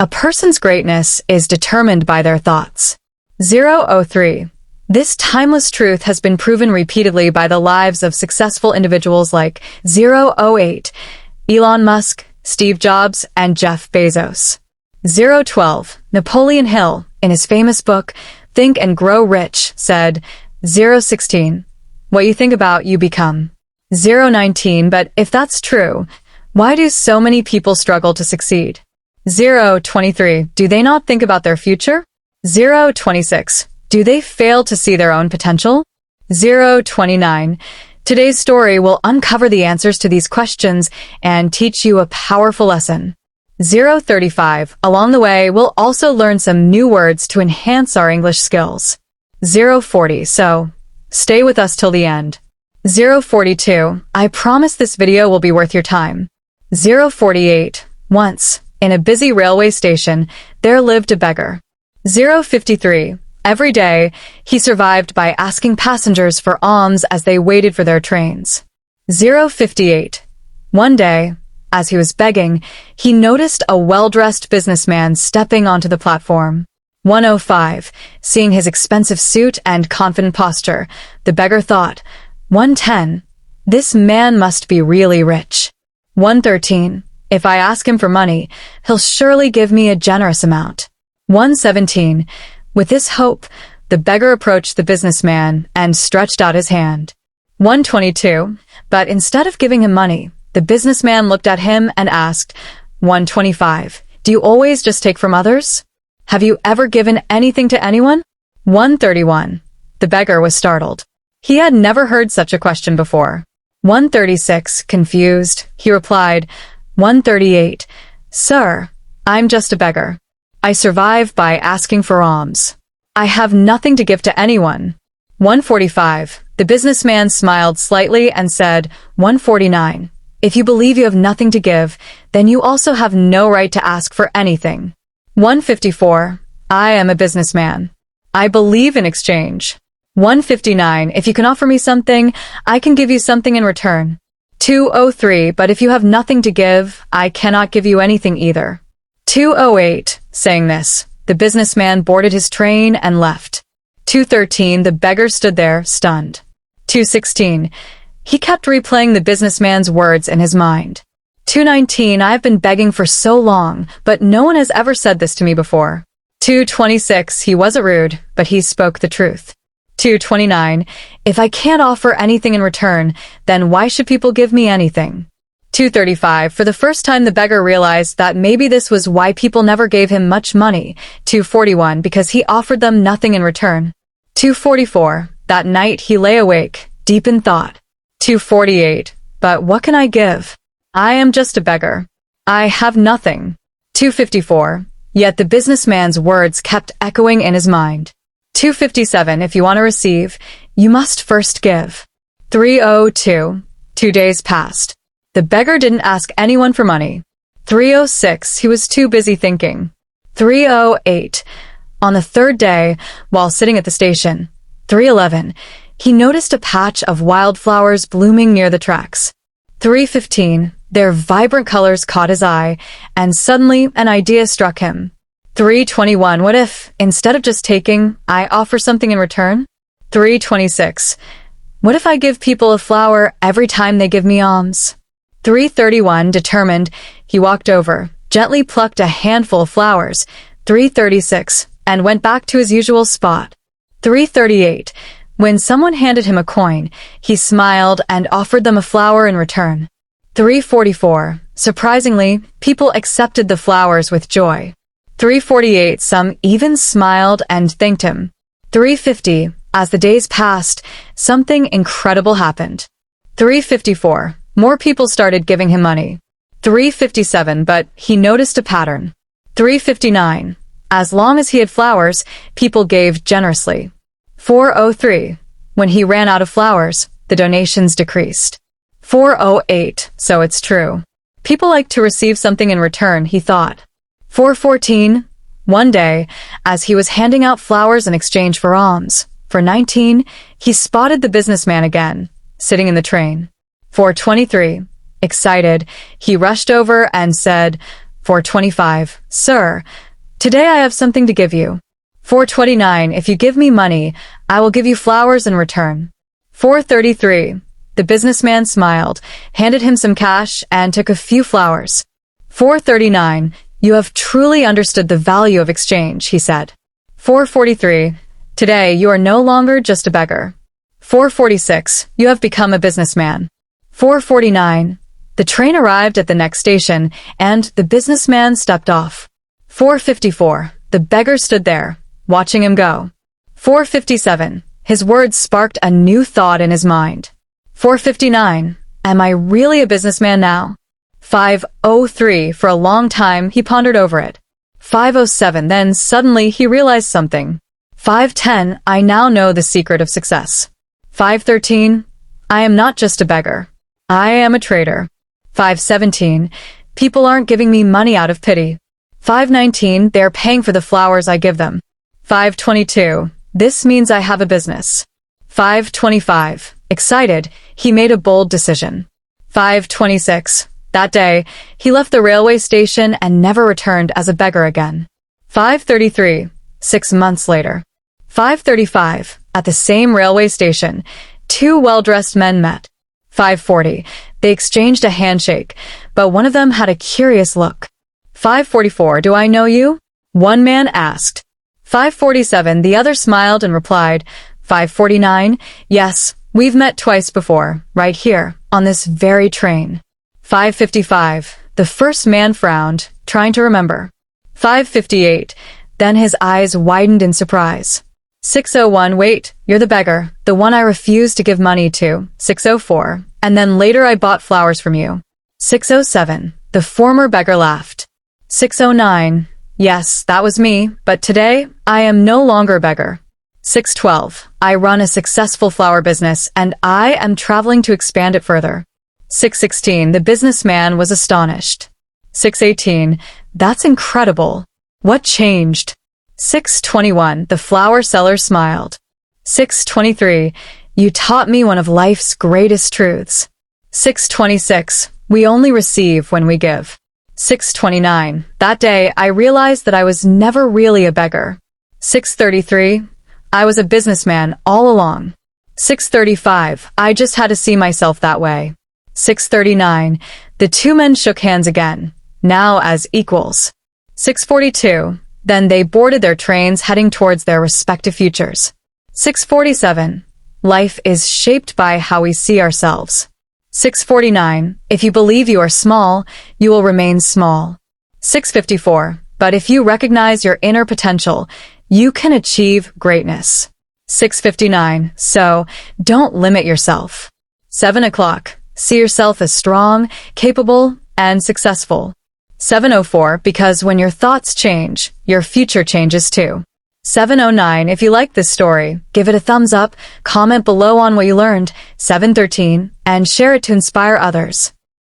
A person's greatness is determined by their thoughts. 003. This timeless truth has been proven repeatedly by the lives of successful individuals like 008, Elon Musk, Steve Jobs, and Jeff Bezos. 012. Napoleon Hill, in his famous book, Think and Grow Rich, said, 016. What you think about, you become. 019. But if that's true, why do so many people struggle to succeed? 023. Do they not think about their future? 026. Do they fail to see their own potential? 029. Today's story will uncover the answers to these questions and teach you a powerful lesson. 035. Along the way, we'll also learn some new words to enhance our English skills. 040. So, stay with us till the end. 042. I promise this video will be worth your time. 048. Once, in a busy railway station, there lived a beggar. 053. Every day, he survived by asking passengers for alms as they waited for their trains. 058. One day, as he was begging, he noticed a well-dressed businessman stepping onto the platform. 105. Seeing his expensive suit and confident posture, the beggar thought, 110. This man must be really rich. 113. If I ask him for money, he'll surely give me a generous amount. 117. With this hope, the beggar approached the businessman and stretched out his hand. 122. But instead of giving him money, the businessman looked at him and asked, 125. Do you always just take from others? Have you ever given anything to anyone? 131. The beggar was startled. He had never heard such a question before. 136. Confused, he replied, 138. Sir, I'm just a beggar. I survive by asking for alms. I have nothing to give to anyone. 145. The businessman smiled slightly and said, 149. If you believe you have nothing to give, then you also have no right to ask for anything. 154. I am a businessman. I believe in exchange. 159. If you can offer me something, I can give you something in return. 203. But if you have nothing to give, I cannot give you anything either. 208. Saying this, the businessman boarded his train and left. 213. The beggar stood there, stunned. 216. He kept replaying the businessman's words in his mind. 219. I have been begging for so long, but no one has ever said this to me before. 226. He wasn't rude, but he spoke the truth. 229. If I can't offer anything in return, then why should people give me anything? 235. For the first time, the beggar realized that maybe this was why people never gave him much money. 241. Because he offered them nothing in return. 244. That night he lay awake, deep in thought. 248. But what can I give? I am just a beggar. I have nothing. 254. Yet the businessman's words kept echoing in his mind. 257. If you want to receive, you must first give. 302. 2 days passed. The beggar didn't ask anyone for money. 306. He was too busy thinking. 308. On the third day, while sitting at the station. 311. He noticed a patch of wildflowers blooming near the tracks. 315. Their vibrant colors caught his eye, and suddenly an idea struck him. 321. What if, instead of just taking, I offer something in return? 326. What if I give people a flower every time they give me alms? 331. Determined, he walked over, gently plucked a handful of flowers. 336. And went back to his usual spot. 338. When someone handed him a coin, he smiled and offered them a flower in return. 344. Surprisingly, people accepted the flowers with joy. 348. Some even smiled and thanked him. 350. As the days passed, something incredible happened. 354. More people started giving him money. 357. But he noticed a pattern. 359. As long as he had flowers, people gave generously. 403. When he ran out of flowers, the donations decreased. 408. So it's true. People like to receive something in return, he thought. 414. One day, as he was handing out flowers in exchange for alms, for 19, he spotted the businessman again, sitting in the train. 423. Excited, he rushed over and said, 4:25, Sir, today I have something to give you. 4:29, If you give me money, I will give you flowers in return. 4:33, the businessman smiled, handed him some cash, and took a few flowers. 4:39, You have truly understood the value of exchange, he said. 4:43, Today you are no longer just a beggar. 4:46, You have become a businessman. 4:49, the train arrived at the next station, and the businessman stepped off. 4:54, the beggar stood there, watching him go. 4:57, his words sparked a new thought in his mind. 4:59, Am I really a businessman now? 5:03, For a long time he pondered over it. 5:07, Then suddenly he realized something. 5:10, I now know the secret of success. 5:13, I am not just a beggar. I am a trader. 5:17, People aren't giving me money out of pity. 5:19, They are paying for the flowers I give them. 5:22, This means I have a business. 5:25, Excited, he made a bold decision. 5:26, That day, he left the railway station and never returned as a beggar again. 5:33, 6 months later. 5:35, At the same railway station, two well-dressed men met. 5:40, They exchanged a handshake, but one of them had a curious look. 5:44, Do I know you? One man asked. 5:47, the other smiled and replied. 5:49, Yes, we've met twice before, right here, on this very train. 5:55, the first man frowned, trying to remember. 5:58, then his eyes widened in surprise. 6:01, Wait, you're the beggar, the one I refused to give money to. 6:04, And then later I bought flowers from you. 6:07, the former beggar laughed. 6:09, Yes, that was me, but today, I am no longer a beggar. 6:12, I run a successful flower business, and I am traveling to expand it further. 6:16, the businessman was astonished. 6:18, That's incredible. What changed? 6:21, the flower seller smiled. 6:23, You taught me one of life's greatest truths. 6:26, We only receive when we give. 6:29, That day, I realized that I was never really a beggar. 6:33, I was a businessman all along. 6:35, I just had to see myself that way. 6:39, the two men shook hands again, now as equals. 6:42, then they boarded their trains heading towards their respective futures. 6:47, life is shaped by how we see ourselves. 6:49, if you believe you are small, you will remain small. 6:54, but if you recognize your inner potential, you can achieve greatness. 6:59, so don't limit yourself. 7 o'clock, see yourself as strong, capable, and successful. 7:04, because when your thoughts change, your future changes too. 7:09, if you like this story, give it a thumbs up, comment below on what you learned. 7:13, and share it to inspire others.